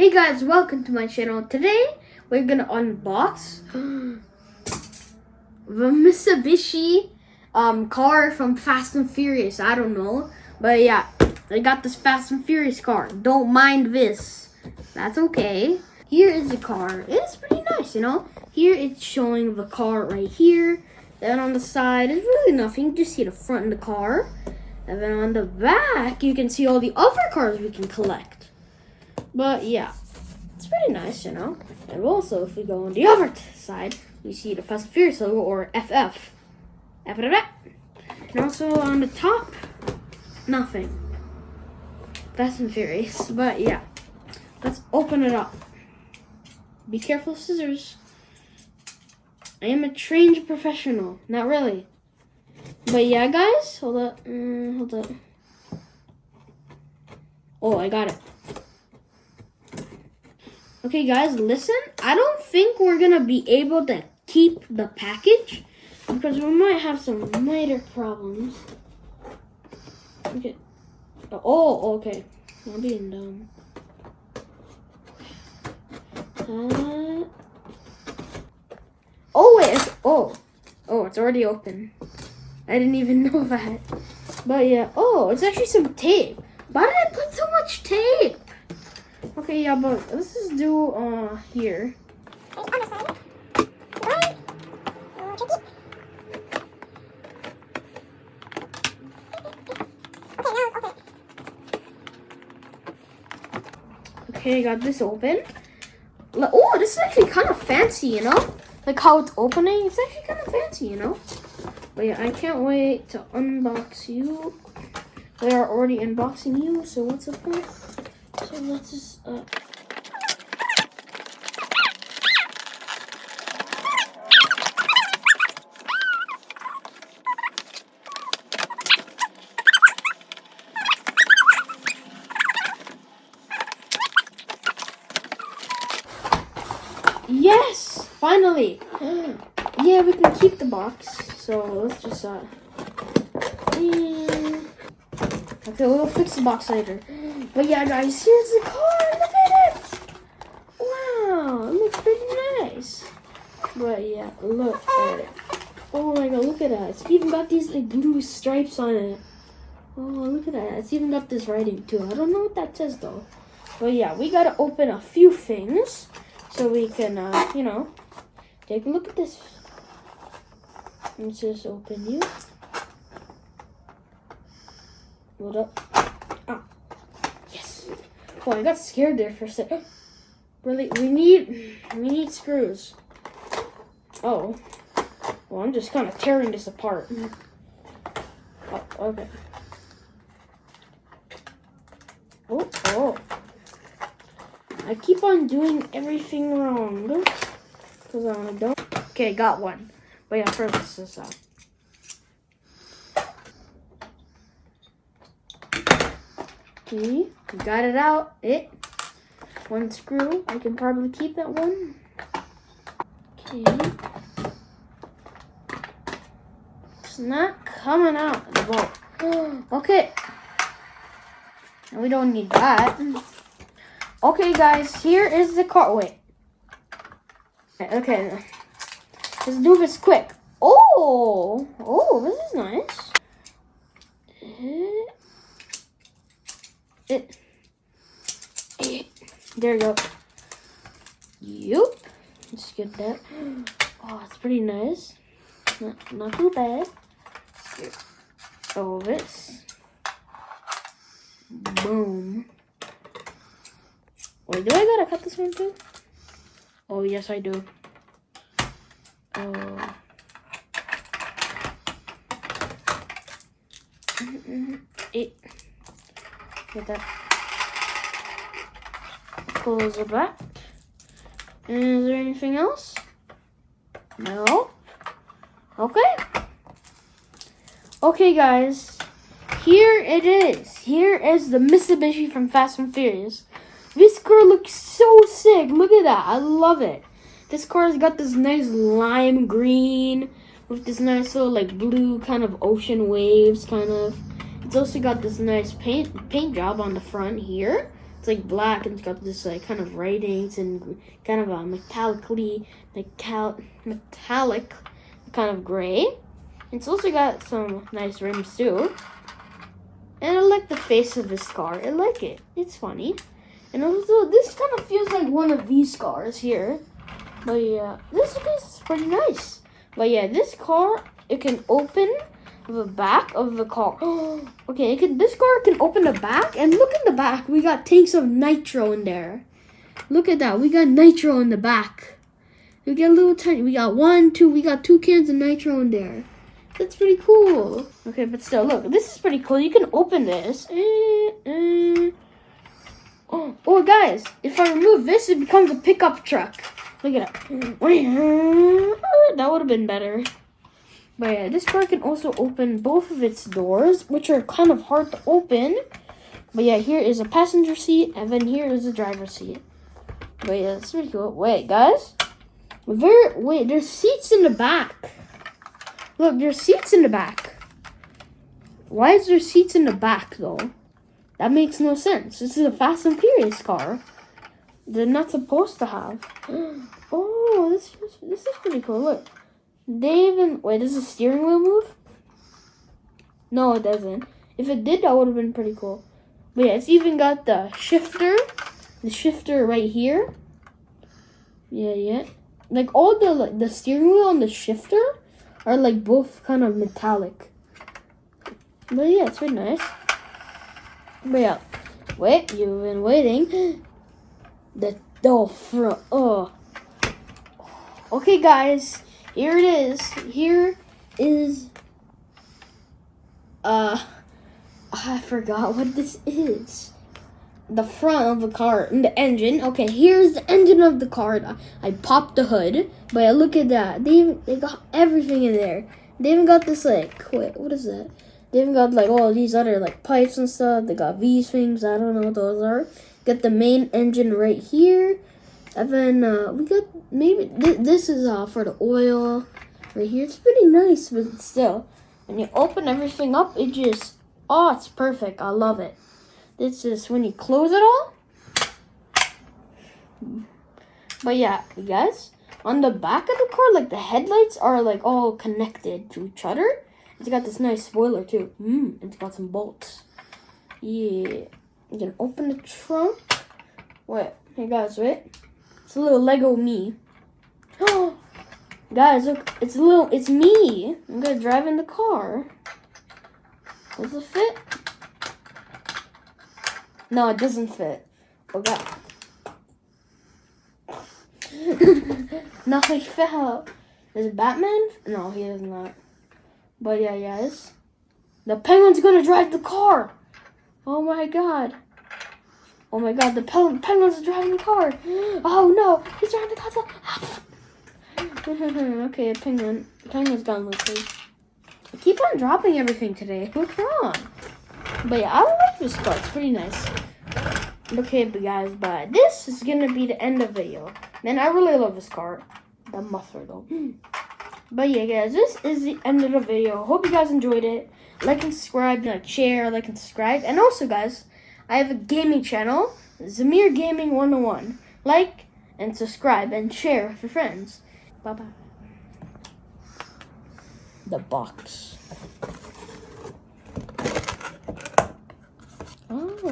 Hey guys, welcome to my channel. Today we're gonna unbox the Mitsubishi car from Fast and Furious. I don't know, but yeah, I got this Fast and Furious car. Don't mind this. That's okay. Here is the car. It's pretty nice, you know. Here it's showing the car right here. Then on the side is really nothing. You just see the front of the car. And then on the back, you can see all the other cars we can collect. But yeah, it's pretty nice, you know. And also, if we go on the other side, we see the Fast and Furious logo, or FF. And also on the top, nothing. Fast and Furious. But yeah, let's open it up. Be careful, scissors. I am a trained professional. Not really. But yeah, guys, hold up. Oh, I got it. Okay, guys, listen. I don't think we're gonna be able to keep the package because we might have some minor problems. Okay. Oh, okay. I'm being dumb. Oh wait. It's already open. I didn't even know that. But yeah. Oh, it's actually some tape. Why did I put so much tape? Okay, yeah, but let's just do here. Okay, I got this open. Oh, this is actually kind of fancy, you know? Like how it's opening, it's actually kind of fancy, you know? But yeah, I can't wait to unbox you. They are already unboxing you, so what's the point? So let's just, Yes! Finally! Yeah, we can keep the box. So let's just, okay, we'll fix the box later. But yeah, guys, here's the car. Look at it! Wow, it looks pretty nice. But yeah, look at it. Oh my god, look at that. It's even got these like blue stripes on it. Oh, look at that. It's even got this writing too. I don't know what that says though. But yeah, we gotta open a few things so we can, you know, take a look at this. Let's just open you. Hold up. Ah. Yes. Oh, I got scared there for a second. Really? We need screws. Oh. Well, I'm just kind of tearing this apart. Oh, okay. Oh. I keep on doing everything wrong. Because I don't. Okay, got one. But yeah, first let's this out. Okay, got it out. One screw. I can probably keep that one. Okay. It's not coming out of the bolt. Okay. We don't need that. Okay, guys, here is the car. Wait. Okay. Let's do this quick. Oh, this is nice. There you go. Yup. Let's get that. Oh, it's pretty nice. Not too bad. Oh, this. Boom. Wait, do I gotta cut this one too? Oh, yes, I do. Oh. Get that. Close the back. And is there anything else? No. Okay. Okay, guys. Here it is. Here is the Mitsubishi from Fast and Furious. This car looks so sick. Look at that. I love it. This car's got this nice lime green with this nice little like blue kind of ocean waves kind of. It's also got this nice paint job on the front here. It's like black and it's got this like kind of writings and kind of a metallic kind of gray. It's also got some nice rims too. And I like the face of this car. I like it. It's funny. And also, this kind of feels like one of these cars here. But yeah, this is pretty nice. But yeah, this car, it can open the back of the car. Okay, this car can open the back. And look in the back. We got tanks of nitro in there. Look at that. We got nitro in the back. We got a little tiny. We got we got 2 cans of nitro in there. That's pretty cool. Okay, but still, look, this is pretty cool. You can open this. Oh, guys, if I remove this, it becomes a pickup truck. Look at that. That would have been better. But yeah, this car can also open both of its doors, which are kind of hard to open. But yeah, here is a passenger seat, and then here is a driver's seat. But yeah, that's pretty cool. Wait, guys. There's seats in the back. Look, there's seats in the back. Why is there seats in the back, though? That makes no sense. This is a Fast and Furious car. They're not supposed to have. Oh, this is pretty cool. Look. Wait, does the steering wheel move? No, it doesn't. If it did, that would have been pretty cool. But yeah, it's even got the shifter. The shifter right here. Yeah. Like all the steering wheel and the shifter are like both kind of metallic. But yeah, it's very nice. But yeah, wait, you've been waiting. The front. Oh. Okay, guys, here it is. Here is. I forgot what this is. The front of the car and the engine. Okay, here's the engine of the car. I popped the hood, but look at that. They got everything in there. They even got this like, wait, what is that? They even got like all these other like pipes and stuff. They got these things. I don't know what those are. Got the main engine right here, and then we got maybe this is for the oil right here. It's pretty nice, but still, when you open everything up, it's perfect. I love it. This is when you close it all. But yeah, you guys, on the back of the car, like the headlights are like all connected to each other. It's got this nice spoiler too. It's got some bolts. Yeah. You can open the trunk. Wait, hey guys, wait. It's a little Lego me. Oh, guys, look, it's me. I'm gonna drive in the car. Does it fit? No, it doesn't fit. Oh god. No, he fell. Is it Batman? No, he is not. But yeah, guys. The penguin's gonna drive the car. Oh my god. Oh my god, the penguin's driving the car. Oh no, he's driving the car. Okay, penguin's gone, let's see. I keep on dropping everything today. What's wrong? But yeah, I like this car. It's pretty nice. Okay, but guys, this is gonna be the end of the video. Man, I really love this car. The muffler though. But yeah, guys, this is the end of the video. Hope you guys enjoyed it. Like and subscribe, share, like and subscribe. And also, guys, I have a gaming channel, Zamir Gaming 101. Like and subscribe and share with your friends. Bye-bye. The box. Oh.